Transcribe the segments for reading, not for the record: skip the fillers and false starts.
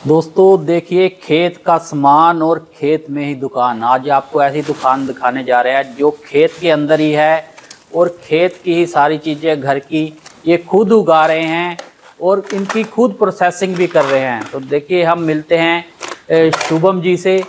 दोस्तों देखिए, खेत का सामान और खेत में ही दुकान। आज आपको ऐसी दुकान दिखाने जा रहे हैं जो खेत के अंदर ही है और खेत की ही सारी चीज़ें घर की ये खुद उगा रहे हैं और इनकी खुद प्रोसेसिंग भी कर रहे हैं। तो देखिए, हम मिलते हैं शुभम जी से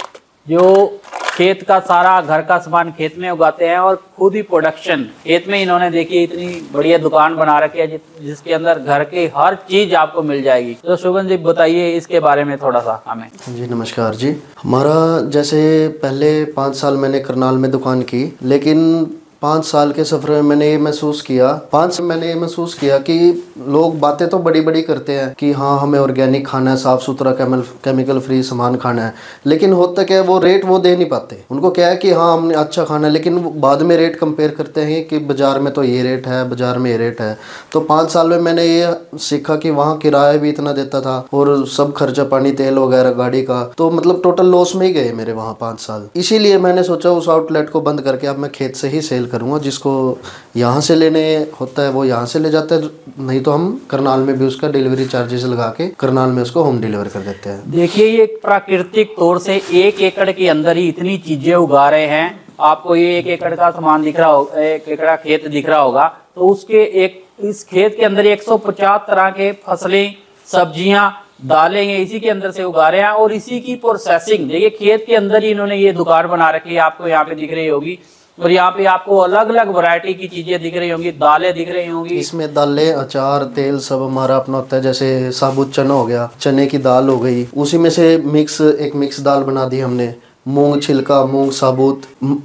जो खेत का सारा घर का सामान खेत में उगाते हैं और खुद ही प्रोडक्शन खेत में। इन्होंने देखिए इतनी बढ़िया दुकान बना रखी है जिसके अंदर घर की हर चीज आपको मिल जाएगी। तो शुभम जी बताइए इसके बारे में थोड़ा सा हमें। जी नमस्कार जी। हमारा जैसे पहले 5 साल मैंने करनाल में दुकान की, लेकिन 5 साल के सफ़र में मैंने ये महसूस किया कि लोग बातें तो बड़ी बड़ी करते हैं कि हाँ हमें ऑर्गेनिक खाना है, साफ़ सुथरा केमिकल फ्री सामान खाना है, लेकिन होता क्या है वो रेट वो दे नहीं पाते। उनको क्या है कि हाँ हमने अच्छा खाना है, लेकिन बाद में रेट कंपेयर करते हैं कि बाज़ार में तो ये रेट है, बाज़ार में ये रेट है। तो 5 साल में मैंने ये सीखा कि वहाँ किराया भी इतना देता था और सब खर्चा पानी तेल वगैरह गाड़ी का, तो मतलब टोटल लॉस में ही गए मेरे वहाँ 5 साल। इसीलिए मैंने सोचा उस आउटलेट को बंद करके अब मैं खेत से ही सेल करूंगा। जिसको यहाँ से लेने होता है वो यहाँ से ले जाता है, नहीं तो हम करनाल में भी उसका डिलीवरी चार्जेस लगा के करनाल में उसको होम डिलीवर कर देते हैं। देखिए, ये प्राकृतिक तौर से 1 एकड़ के अंदर ही इतनी चीजें उगा रहे हैं। आपको ये 1 एकड़ का सामान दिख रहा होगा, 1 एकड़ खेत दिख रहा होगा, तो उसके इस खेत के अंदर 150 तरह के फसलें, सब्जियां, दालें ये इसी के अंदर से उगा रहे हैं और इसी की प्रोसेसिंग। देखिए, खेत के अंदर ही इन्होंने ये दुकान बना रखी है, आपको यहाँ पे दिख रही होगी। और यहाँ पे आपको अलग अलग वैरायटी की चीजें दिख रही होंगी, दालें दिख रही होंगी। इसमें दालें, अचार, तेल सब हमारा अपना होता है। जैसे साबुत चना हो गया, चने की दाल हो गई, उसी में से एक मिक्स दाल बना दी हमने। मूंग छिलका, मूंग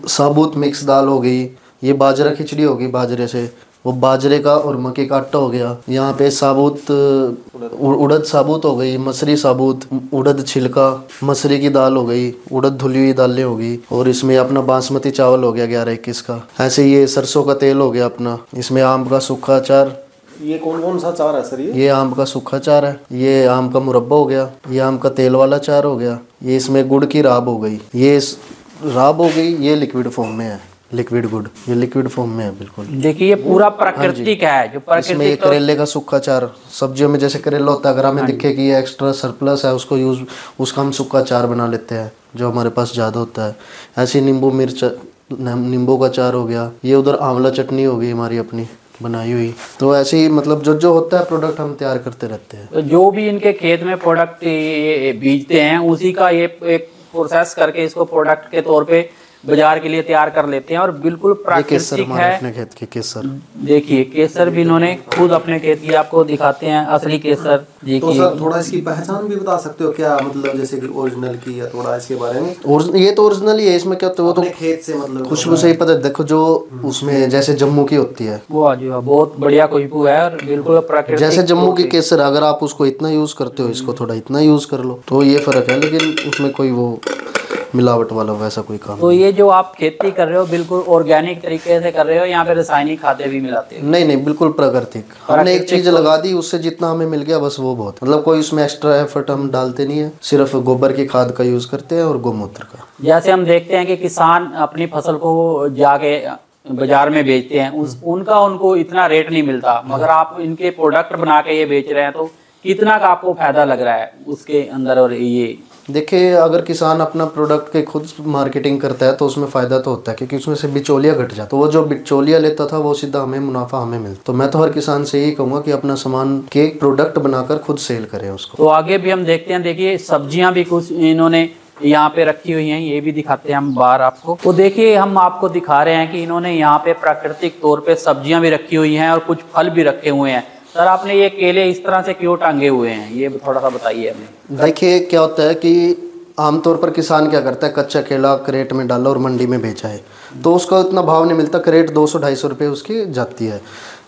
साबुत मिक्स दाल हो गई। ये बाजरा खिचड़ी होगी, बाजरे से वो बाजरे का और मक्के का आटा हो गया। यहाँ पे साबुत उड़द साबुत हो गई, मसरी साबुत, उड़द छिलका, मसरी की दाल हो गई, उड़द धुली हुई दालें हो गई, और इसमें अपना बासमती चावल हो गया 11-21 का। ऐसे ये सरसों का तेल हो गया अपना। इसमें आम का सूखा अचार। ये कौन सा अचार है सर? ये आम का सूखा अचार है। ये आम का मुरब्बा हो गया। ये आम का तेल वाला अचार हो गया। ये इसमें गुड़ की राब हो गई। ये राब हो गई, ये लिक्विड फॉर्म में है, लिक्विड गुड़, ये लिक्विड फॉर्म में है बिल्कुल। देखिए, ये पूरा प्राकृतिक है जो प्राकृतिक। इसमें ये करेले का सूखा अचार, सब्जियों में जैसे करेला होता है, अगर हमें दिखे कि ये एक्स्ट्रा सरप्लस है उसका हम सूखा अचार बना लेते हैं जो हमारे पास ज़्यादा होता है। ऐसे नींबू का अचार हो गया। ये उधर आंवला चटनी हो गई हमारी अपनी बनाई हुई। तो ऐसे ही मतलब जो होता है प्रोडक्ट हम तैयार करते रहते हैं। तो जो भी इनके खेत में प्रोडक्ट बीजते हैं उसी का ये एक प्रोसेस करके इसको प्रोडक्ट के तौर पे बाजार के लिए तैयार कर लेते हैं और बिल्कुल प्राकृतिक है। अपने खेत की केसर, देखिए केसर भी इन्होंने खुद अपने खेत की आपको दिखाते हैं, असली केसर जी। तो सर थोड़ा इसकी पहचान भी बता सकते हो क्या, मतलब जैसे कि ओरिजिनल की, या थोड़ा इसके बारे में? ये तो ओरिजिनल ही है। इसमें क्या होता है वो तो खेत से मतलब खुशबू से ही पता है। देखो जो उसमें जैसे जम्मू की होती है वो जी बहुत बढ़िया खुशबू है और बिल्कुल प्राकृतिक। जैसे जम्मू की केसर, अगर आप उसको इतना यूज करते हो, इसको थोड़ा इतना यूज कर लो, तो ये फर्क है। लेकिन उसमें कोई वो मिलावट वाला वैसा कोई काम तो ये जो आप खेती कर रहे हो बिल्कुल ऑर्गेनिक तरीके से कर रहे हो, यहाँ पे रासायनिक खाद्य भी मिलाते हो? नहीं, बिल्कुल प्राकृतिक। हमने एक चीज लगा दी, उससे जितना हमें मिल गया बस वो बहुत। मतलब कोई उसमें एक्स्ट्रा एफर्ट हम डालते नहीं है, सिर्फ गोबर की खाद का यूज करते हैं और गोमूत्र का। जैसे हम देखते हैं कि किसान अपनी फसल को जाके बाजार में बेचते हैं, उनको इतना रेट नहीं मिलता, मगर आप इनके प्रोडक्ट बना के ये बेच रहे हैं तो कितना का आपको फायदा लग रहा है उसके अंदर? और ये देखिए, अगर किसान अपना प्रोडक्ट के खुद मार्केटिंग करता है तो उसमें फ़ायदा तो होता है, क्योंकि उसमें से बिचौलिया घट जाता है। तो वो जो बिचौलिया लेता था वो सीधा मुनाफा हमें मिलता। तो मैं तो हर किसान से यही कहूँगा कि अपना सामान के प्रोडक्ट बनाकर खुद सेल करें उसको। तो आगे भी हम देखते हैं। देखिए, सब्जियां भी कुछ इन्होंने यहाँ पे रखी हुई हैं, ये भी दिखाते हैं हम बाहर आपको। तो देखिए, हम आपको दिखा रहे हैं कि इन्होंने यहाँ पे प्राकृतिक तौर पे सब्जियां भी रखी हुई हैं और कुछ फल भी रखे हुए हैं। सर, आपने ये केले इस तरह से क्यों टांगे हुए हैं, ये थोड़ा सा बताइए हमें। देखिए, क्या होता है कि आमतौर पर किसान क्या करता है, कच्चा केला क्रेट में डाला और मंडी में बेचा है, तो उसका इतना भाव नहीं मिलता। क्रेट 200-250 रुपये उसकी जाती है।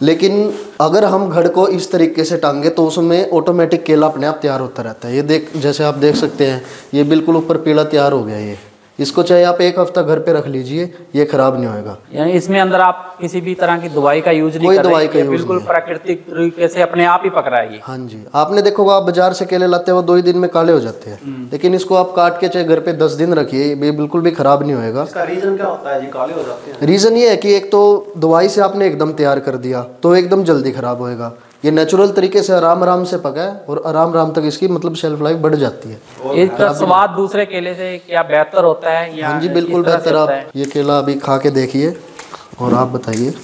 लेकिन अगर हम घर को इस तरीके से टांगे तो उसमें ऑटोमेटिक केला अपने आप तैयार होता रहता है। ये जैसे आप देख सकते हैं, ये बिल्कुल ऊपर पीला तैयार हो गया। ये इसको चाहे आप 1 हफ्ता घर पे रख लीजिए, ये खराब नहीं होएगा। यानी इसमें अंदर आप किसी भी तरह की दवाई का यूज नहीं कोई कर रहे, दवाई का यूज बिल्कुल प्राकृतिक तरीके से अपने आप ही पक रहा है ये। हाँ जी, आपने देखो आप बाजार से केले लाते हैं वो 2 ही दिन में काले हो जाते हैं, लेकिन इसको आप काट के चाहे घर पे 10 दिन रखिए, ये बिल्कुल भी खराब नहीं होएगा। इसका रीजन क्या होता है जी काले हो जाते हैं? रीजन ये है कि एक तो दवाई से आपने एकदम तैयार कर दिया तो एकदम जल्दी खराब होएगा। ये नेचुरल तरीके से आराम आराम से पका है और आराम आराम तक इसकी मतलब शेल्फ लाइफ बढ़ जाती है। इसका स्वाद दूसरे केले से क्या बेहतर होता है या हाँ जी बिल्कुल किस तरह से बेहतर। होता आप है? ये केला अभी खा के देखिए और आप बताइए।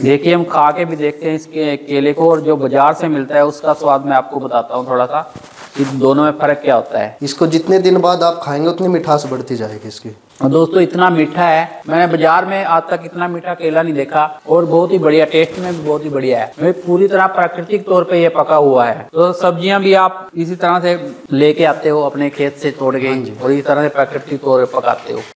देखिए हम खा के भी देखते हैं इसके केले को, और जो बाजार से मिलता है उसका स्वाद मैं आपको बताता हूँ थोड़ा सा कि दोनों में फर्क क्या होता है। इसको जितने दिन बाद आप खाएंगे उतनी मिठास बढ़ती जाएगी इसकी। और दोस्तों इतना मीठा है, मैंने बाजार में आज तक इतना मीठा केला नहीं देखा, और बहुत ही बढ़िया, टेस्ट में भी बहुत ही बढ़िया है। ये पूरी तरह प्राकृतिक तौर पे ये पका हुआ है। तो सब्जियां भी आप इसी तरह से लेके आते हो अपने खेत से तोड़ के और इसी तरह से प्राकृतिक तौर पे पकाते हो।